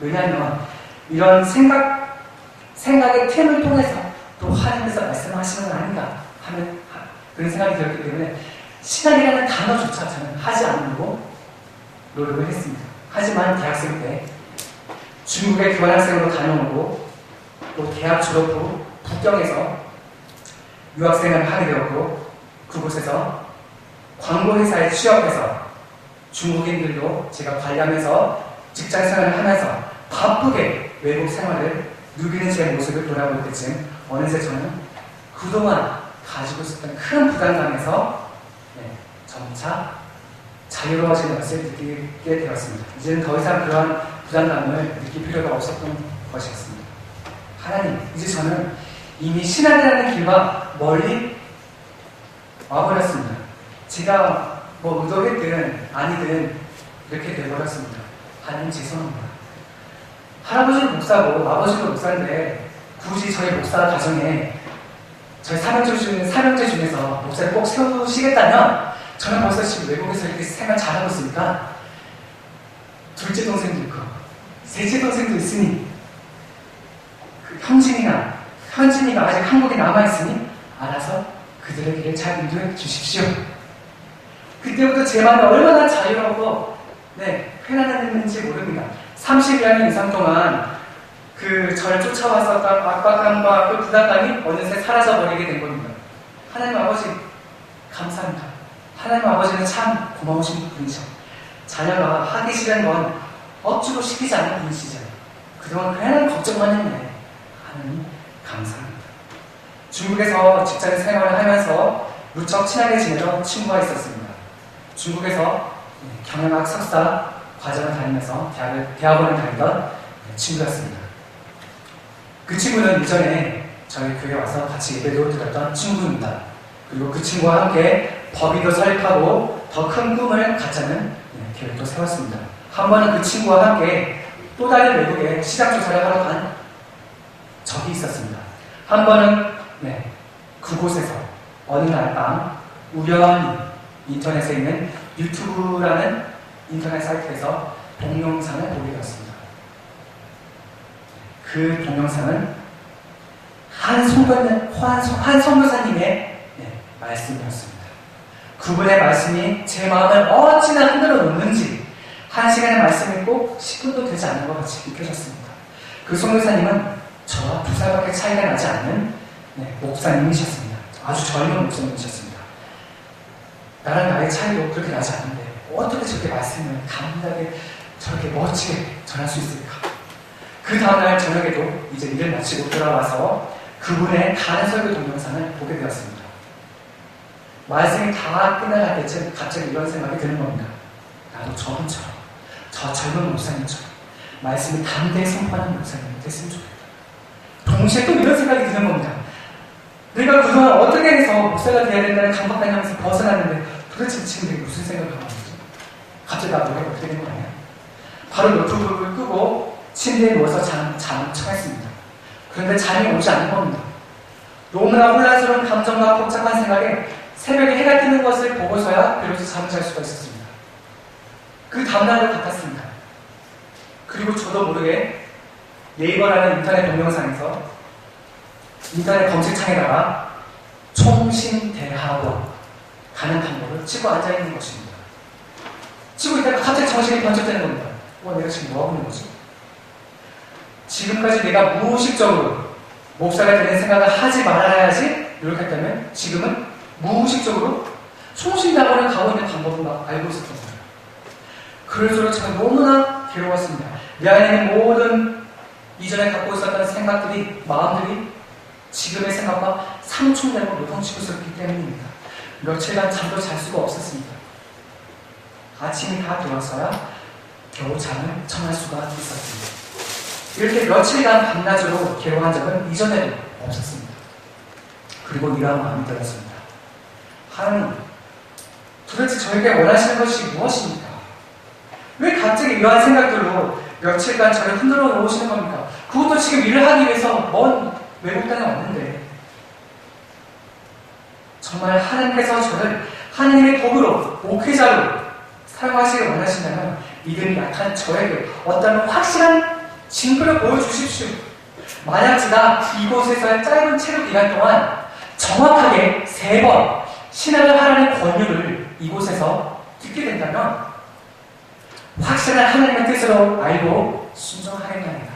왜냐하면 이런 생각의 틈을 통해서 또 하나님께서 말씀하시는 건 아닌가 하는 그런 생각이 들었기 때문에 신학이라는 단어조차 저는 하지 않으려고 노력을 했습니다. 하지만 대학생 때 중국에 교환학생으로 다녀오고 또 대학 졸업 후 북경에서 유학생활을 하게 되었고, 그곳에서 광고회사에 취업해서 중국인들도 제가 관리하면서 직장생활을 하면서 바쁘게 외국 생활을 누비는 제 모습을 돌아볼 때쯤 어느새 저는 그동안 가지고 있었던 큰 부담감에서 점차 자유로워지는 것을 느끼게 되었습니다. 이제는 더 이상 그러한 부담감을 느낄 필요가 없었던 것이었습니다. 하나님, 이제 저는 이미 신앙이라는 길과 멀리 와버렸습니다. 제가 의도했든 아니든 이렇게 되어버렸습니다. 하나님 죄송합니다. 할아버지는 목사고 아버지도 목사인데 굳이 저희 목사 가정에 저희 사명제 중에서 목사를 꼭 세우시겠다면 저는 벌써 지금 외국에서 이렇게 생활 잘하고 있으니까 둘째 동생도 있고 셋째 동생도 있으니 그 현진이가 아직 한국에 남아있으니 알아서 그들의 길을 잘 인도해 주십시오. 그때부터 제 마음이 얼마나 자유롭고 편안했는지 모릅니다. 30여 이상 동안 저를 쫓아왔었던 압박감과 그 부담감이 어느새 사라져버리게 된 겁니다. 하나님 아버지 감사합니다. 하나님 아버지는 참 고마우신 분이죠. 자녀가 하기 싫은 건 억지로 시키지 않는 분이시잖아요. 그동안 그냥 걱정만 했네. 하나님 감사합니다. 중국에서 직장 생활을 하면서 무척 친하게 지내던 친구가 있었습니다. 중국에서 경영학 석사 과정을 다니면서 대학원을 다니던 친구였습니다. 그 친구는 이전에 저희 교회에 와서 같이 예배도 드렸던 친구입니다. 그리고 그 친구와 함께 법인도 설립하고 더 큰 꿈을 갖자는 계획도 세웠습니다. 한 번은 그 친구와 함께 또 다른 외국에 시장 조사를 하러 간 적이 있었습니다. 한 번은 그곳에서 어느 날 밤 우연히 인터넷에 있는 유튜브라는 인터넷 사이트에서 동영상을 보게 되었습니다. 그 동영상은 한 선교사님의 말씀이었습니다. 그분의 말씀이 제 마음을 어찌나 흔들어 놓는지 1시간의 말씀이 꼭 10분도 되지 않는 것 같이 느껴졌습니다. 그 선교사님은 저와 2살밖에 차이가 나지 않는 목사님이셨습니다. 아주 젊은 목사님이셨습니다. 나랑 나의 차이도 그렇게 나지 않는데 어떻게 저렇게 말씀을 감당하게 저렇게 멋지게 전할 수 있을까? 그 다음날 저녁에도 이제 일을 마치고 돌아와서 그분의 다른 설교 동영상을 보게 되었습니다. 말씀이 다 끝나갈 때쯤 갑자기 이런 생각이 드는 겁니다. 나도 저분처럼, 저 젊은 목사님처럼 말씀을 담대히 선포하는 목사님이 됐으면 좋겠다. 동시에 또 이런 생각이 드는 겁니다. 내가 그동안 어떻게 해서 목사가 되어야 된다는 강박관념에서 벗어났는데 도대체 지금 내가 무슨 생각을 하고 있지? 갑자기 나 노래가 어떻게 된 거 아니야? 바로 노트북을 끄고 침대에 누워서 잠을 청했습니다. 그런데 잠이 오지 않는 겁니다. 너무나 혼란스러운 감정과 복잡한 생각에 새벽에 해가 뜨는 것을 보고서야 비로소 잠을 잘 수가 있었습니다. 그 다음날도 같았습니다. 그리고 저도 모르게 네이버라는 인터넷 동영상에서 인터넷 검색창에다가 총신대학원 가는 방법을 치고 앉아있는 것입니다. 치고 있다가 갑자기 정신이 번쩍되는 겁니다. 내가 지금 뭐하고 있는 거지? 지금까지 내가 무의식적으로 목사가 되는 생각을 하지 말아야지 노력했다면 지금은 무의식적으로 총신대학원을 가고 있는 방법을 막 알고 있었던 거예요. 그럴수록 제가 너무나 괴로웠습니다. 내 안에 있는 모든 이전에 갖고 있었던 생각들이, 마음들이 지금의 생각과 상충되고 요동치고 있었기 때문입니다. 며칠간 잠도 잘 수가 없었습니다. 아침이 다 되어서야 겨우 잠을 청할 수가 있었습니다. 이렇게 며칠간 밤낮으로 괴로워한 적은 이전에도 없었습니다. 그리고 이러한 마음이 들었습니다. 하나님, 도대체 저에게 원하시는 것이 무엇입니까? 왜 갑자기 이러한 생각들로 며칠간 저를 흔들어 놓으시는 겁니까? 그것도 지금 일을 하기 위해서 먼 외국 땅에 왔는데 정말 하나님께서 저를 하나님의 도구로, 목회자로 사용하시길 원하신다면 믿음이 약한 저에게 어떤 확실한 징표를 보여주십시오. 만약 제가 이곳에서의 짧은 체류 기간 동안 정확하게 3번 신앙을 하라는 권유를 이곳에서 듣게 된다면 확실한 하나님의 뜻으로 알고 순종하겠습니다.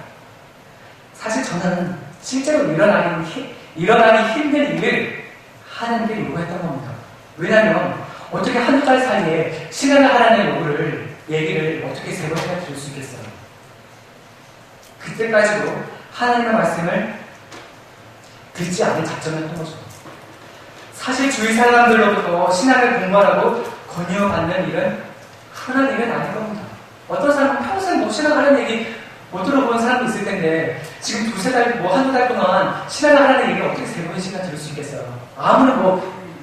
사실 저는 실제로 일어나기 힘든 일을 하나님께 요구했던 겁니다. 왜냐하면 어떻게 한두 달 사이에 신앙을 하라는 요구를 얘기를 어떻게 3번이나 들을 수 있겠어요? 그때까지도 하나님의 말씀을 듣지 않을 작정이었던 거죠. 사실 주위 사람들로부터 신앙을 공부하라고 권유받는 일은 흔한 일은 아닐 겁니다. 어떤 사람은 평생 신앙하라는 얘기 못 들어본 사람도 있을 텐데 지금 한두 달 동안 신앙을 하라는 얘기를 어떻게 3번씩이나 들을 수 있겠어요? 아무리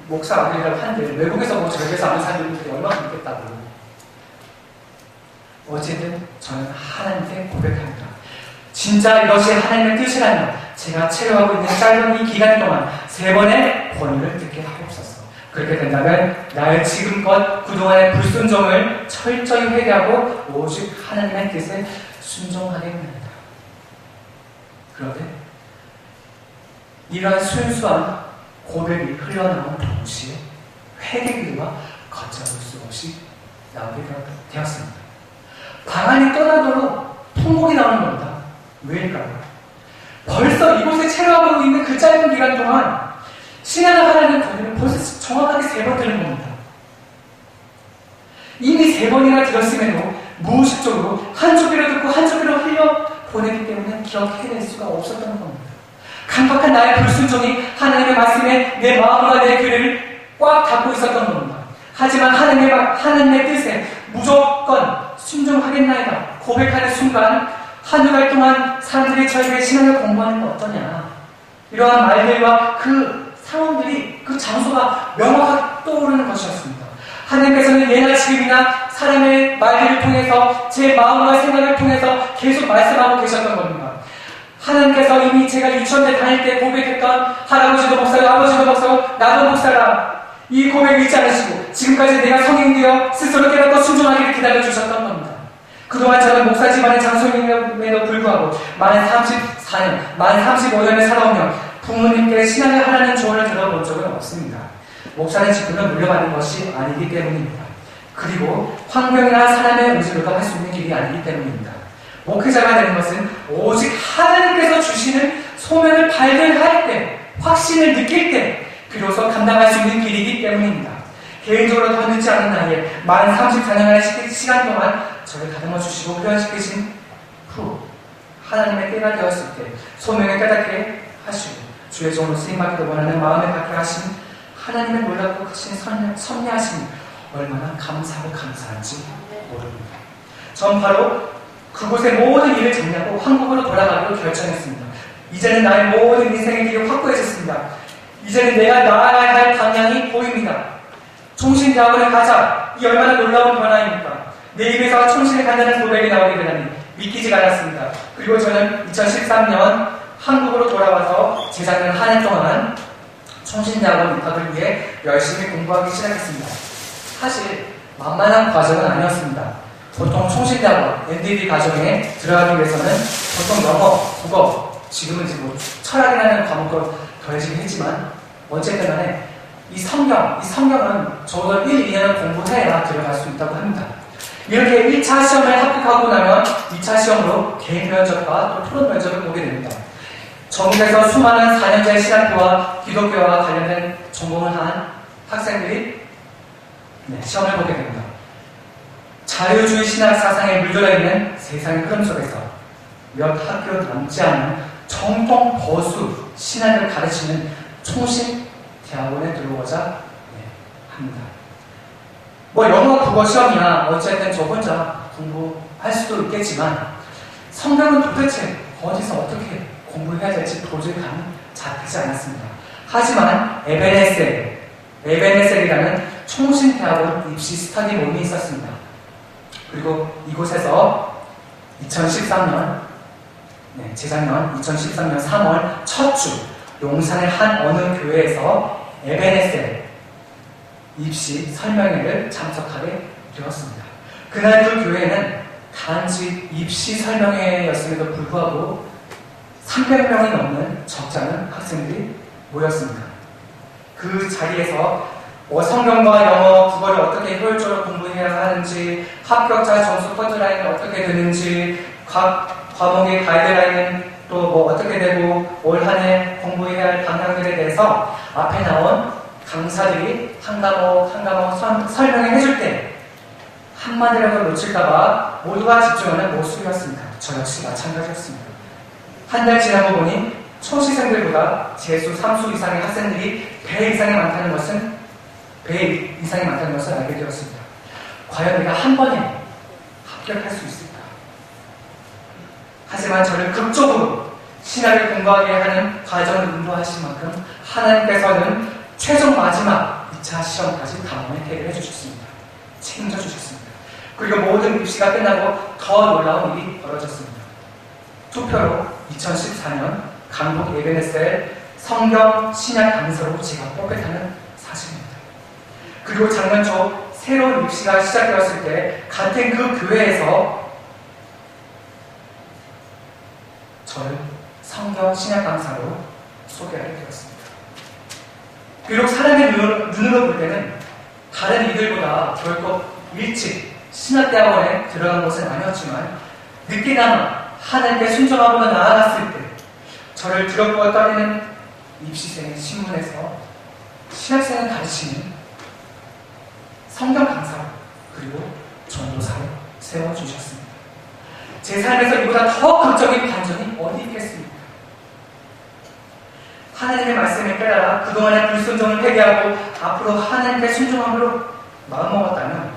목사 아들이라고 한들 외국에서 절개에서 아는 사람들이 얼마나 있겠다고. 어쨌든 저는 하나님께 고백합니다. 진짜 이것이 하나님의 뜻이라면 제가 체류하고 있는 짧은 이 기간 동안 3번의 권유를 듣게 하옵소서. 그렇게 된다면 나의 지금껏 그동안의 불순종을 철저히 회개하고 오직 하나님의 뜻에 순종하겠습니다. 그런데 이러한 순수한 고백이 흘러나온 동시에 회개기와 걷잡을 수 없이 나오게 되었습니다. 방안이 떠나도록 통곡이 나오는 겁니다. 왜일까요? 벌써 이곳에 체류하고 있는 그 짧은 기간 동안 신앙을 하라는 권유를 벌써 정확하게 3번 들은 겁니다. 이미 3번이나 들었음에도 무의식적으로 한쪽으로 듣고 한쪽으로 흘려 보내기 때문에 기억해낼 수가 없었던 겁니다. 강박한 나의 불순종이 하나님의 말씀에 내 마음과 내 귀를 꽉 닫고 있었던 겁니다. 하지만 하나님의 뜻에 무조건 순종하겠나이다 고백하는 순간 한두 달 동안 사람들이 저에게 신앙을 공부하는 건 어떠냐, 이러한 말들과 그 상황들이, 그 장소가 명확하게 떠오르는 것이었습니다. 하나님께서는 예나 지금이나 사람의 말들을 통해서 제 마음과 생각을 통해서 계속 말씀하고 계셨던 겁니다. 하나님께서 이미 제가 유치원대 다닐 때 고백했던 할아버지도 목사고 아버지도 목사고 나도 목사라, 이 고백을 잊지 않으시고 지금까지 내가 성인이 되어 스스로 깨닫고 순종하기를 기다려주셨던 겁니다. 그동안 저는 목사 집안의 장소임에도 불구하고 만 34년, 만 35년을 살아오며 부모님께 신앙을 하라는 조언을 들어본 적은 없습니다. 목사는 직분을 물려받는 것이 아니기 때문입니다. 그리고 환경이나 사람의 의지로도 할 수 있는 길이 아니기 때문입니다. 목회자가 되는 것은 오직 하나님께서 주시는 소명을 발견할 때, 확신을 느낄 때 비로소 감당할 수 있는 길이기 때문입니다. 개인적으로 더 늦지 않은 나이에 만 34년의 시간 동안 저를 다듬어 주시고 훈련시키신 후 하나님의 때가 되었을 때 소명을 깨닫게 하시고 주의 종으로 쓰임받기를 원하는 마음을 갖게 하신 하나님의 놀랍고 크신 섭리하심이 얼마나 감사하고 감사한지 모릅니다. 전 바로 그곳의 모든 일을 정리하고 한국으로 돌아가기로 결정했습니다. 이제는 나의 모든 인생의 길이 확고해졌습니다. 이제는 내가 나아가야 할 방향이 보입니다. 총신대학원을 가자. 이 얼마나 놀라운 변화입니까? 내 입에서 총신을 간다는 고백이 나오게 되다니 믿기지가 않았습니다. 그리고 저는 2013년 한국으로 돌아와서 재작년 한 해 동안 총신대학원 입학을 위해 열심히 공부하기 시작했습니다. 사실 만만한 과정은 아니었습니다. 보통 총신대학원, MDB 과정에 들어가기 위해서는 보통 영어, 국어, 지금은 이제 뭐 철학이라는 과목도 더해지긴 했지만 어쨌든 간에 이 성경은 적어도 1, 2년을 공부해야 들어갈 수 있다고 합니다. 이렇게 1차 시험을 합격하고 나면 2차 시험으로 개인 면접과 또 토론 면접을 보게 됩니다. 전국에서 수많은 4년제 신학교와 기독교와 관련된 전공을 한 학생들이 시험을 보게 됩니다. 자유주의 신학 사상에 물들어 있는 세상의 흐름 속에서 몇 학교 남지 않은 정통 보수 신학을 가르치는 총신대학원에 들어오고자 합니다. 뭐 영어 국어 시험이야 어쨌든 저 혼자 공부할 수도 있겠지만 성경은 도대체 어디서 어떻게 공부해야 될지 도저히 감이 잡히지 않았습니다. 하지만 에베네셀이라는 총신대학원 입시 스터디 모임이 있었습니다. 그리고 이곳에서 2013년 재작년 2013년 3월 첫 주 용산의 한 어느 교회에서 에베네셀 입시 설명회를 참석하게 되었습니다. 그날 그 교회는 단지 입시 설명회였음에도 불구하고 300명이 넘는 적잖은 학생들이 모였습니다. 그 자리에서 성경과 영어, 국어를 어떻게 효율적으로 공부해야 하는지, 합격자 점수 커트라인은 어떻게 되는지, 각 과목의 가이드라인은 또 뭐 어떻게 되고 올 한 해 공부해야 할 방향들에 대해서 앞에 나온 강사들이 한 과목 설명을 해줄 때 한마디라도 놓칠까봐 모두가 집중하는 모습이었습니다. 저 역시 마찬가지였습니다. 한 달 지나고 보니 초시생들보다 재수 3수 이상의 학생들이 배 이상이 많다는 것을 알게 되었습니다. 과연 내가 한 번에 합격할 수 있을까? 하지만 저를 극적으로 신학을 공부하게 하는 과정을 인도하신 만큼 하나님께서는 최종 마지막 2차 시험까지 강원에 대비해 주셨습니다. 책임져 주셨습니다. 그리고 모든 입시가 끝나고 더 놀라운 일이 벌어졌습니다. 투표로 2014년 강북 에베네셀 성경 신약 강사로 제가 뽑혔다는 사실입니다. 그리고 작년 초 새로운 입시가 시작되었을 때 같은 그 교회에서 저를 성경 신약 강사로 소개하게 되었습니다. 비록 사람의 눈으로 볼 때는 다른 이들보다 결코 일찍 신학대학원에 들어간 것은 아니었지만 늦게나마 하나님께 순종하고 나아갔을 때 저를 두렵고 떨리는 입시생의 신문에서 신학생을 가르치는 성경 강사로 그리고 전도사로 세워주셨습니다. 제 삶에서 이보다 더 극적인 반전이 어디 있겠습니까? 하나님의 말씀을 깨달아 그동안의 불순종을 회개하고 앞으로 하나님께 순종함으로 마음먹었다면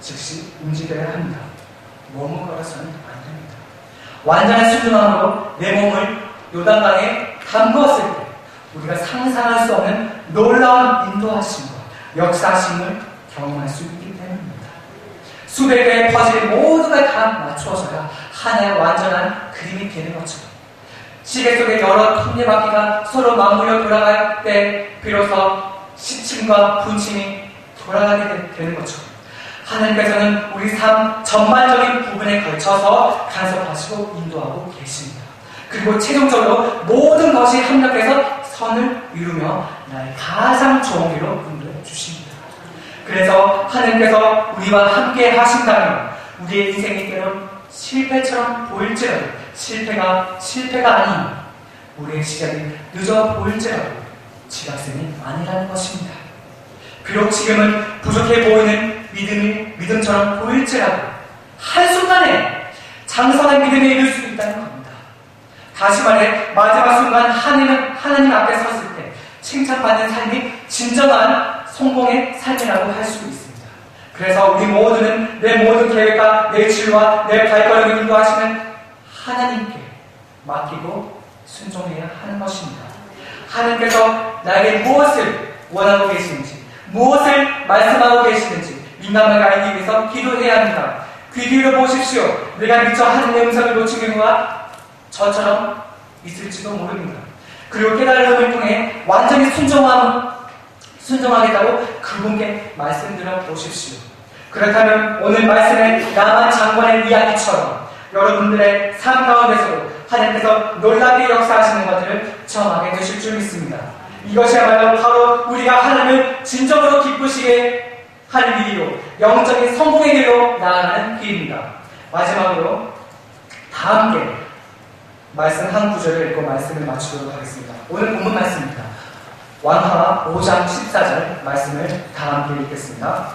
즉시 움직여야 합니다. 머뭇거려서는 안 됩니다. 완전한 순종함으로 내 몸을 요단강에 담그었을 때 우리가 상상할 수 없는 놀라운 인도하심과 역사하심을 경험할 수 있기 때문입니다. 수백 개의 퍼즐이 모두가 다 맞추어져야 하나의 완전한 그림이 되는 것처럼 시계 속에 여러 톱니바퀴가 서로 맞물려 돌아갈 때 비로소 시침과 분침이 돌아가게 되는 것처럼 하나님께서는 우리 삶 전반적인 부분에 걸쳐서 간섭하시고 인도하고 계십니다. 그리고 최종적으로 모든 것이 합력해서 선을 이루며 나의 가장 좋은 길로 인도해 주십니다. 그래서 하나님께서 우리와 함께 하신다면 우리의 인생이 때론 실패처럼 보일지라도 실패가 아닌 우리의 시간이 늦어 보일지라도 지각생이 아니라는 것입니다. 비록 지금은 부족해 보이는 믿음처럼 보일지라도 한순간에 장성한 믿음에 이를 수 있다는 겁니다. 다시 말해 마지막 순간 하나님 앞에 섰을 때 칭찬받는 삶이 진정한 성공의 삶이라고 할 수 있습니다. 그래서 우리 모두는 내 모든 계획과 내 질과 내 발걸음을 인도하시는 하나님께 맡기고 순종해야 하는 것입니다. 하나님께서 나에게 무엇을 원하고 계시는지 무엇을 말씀하고 계시는지 민감하게 알기 위해서 기도해야 합니다. 귀 기울여 보십시오. 내가 미처 하느님의 음성을 놓친 경우가 저처럼 있을지도 모릅니다. 그리고 깨달음을 통해 완전히 순종하겠다고 그분께 말씀드려 보십시오. 그렇다면 오늘 말씀의 나만 장관의 이야기처럼 여러분들의 삶 가운데서도 하나님께서 놀랍게 역사하시는 것들을 경험하게 되실 줄 믿습니다. 이것이야말로 바로 우리가 하나님을 진정으로 기쁘시게 하는 길이요, 영적인 성공의 길로 나아가는 길입니다. 마지막으로 다 함께 말씀 한 구절을 읽고 말씀을 마치도록 하겠습니다. 오늘 본문 말씀입니다. 왕하 5장 14절 말씀을 다 함께 읽겠습니다.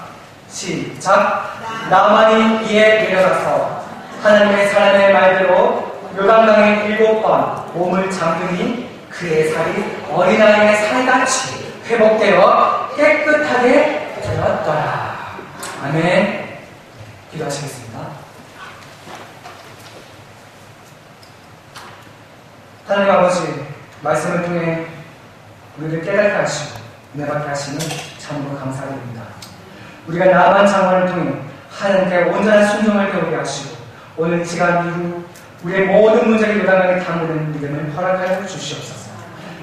시작. 나만이 이에 내려가서 하나님의 사람의 말대로 요단강에 7번 몸을 잠그니 그의 살이 어린아이의 살같이 회복되어 깨끗하게 되었더라. 아멘. 기도하시겠습니다. 하나님 아버지, 말씀을 통해 우리를 깨닫게 하시고 은혜받게 하시는 참으로 감사드립니다. 우리가 나만 장관을 통해 하나님께 온전한 순종을 배우게 하시고 오늘 이 시간 이후 우리의 모든 문제를 요단강에 담는 믿음을 허락하여 주시옵소서.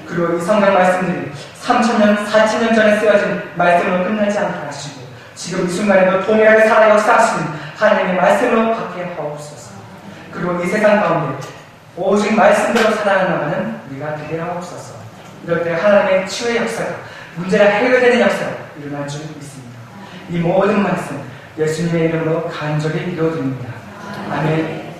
그리고 이 성경 말씀들이 3,000년, 4,000년 전에 쓰여진 말씀으로 끝나지 않게 하시고 지금 이 순간에도 동일하게 살아 역사하시는 하나님의 말씀으로 받게 하옵소서. 그리고 이 세상 가운데 오직 말씀대로 살아나가는 우리가 되게 하옵소서. 이럴 때 하나님의 치유의 역사가, 문제가 해결되는 역사가 일어날 줄 믿습니다. 이 모든 말씀 예수님의 이름으로 간절히 기도드립니다. 아멘.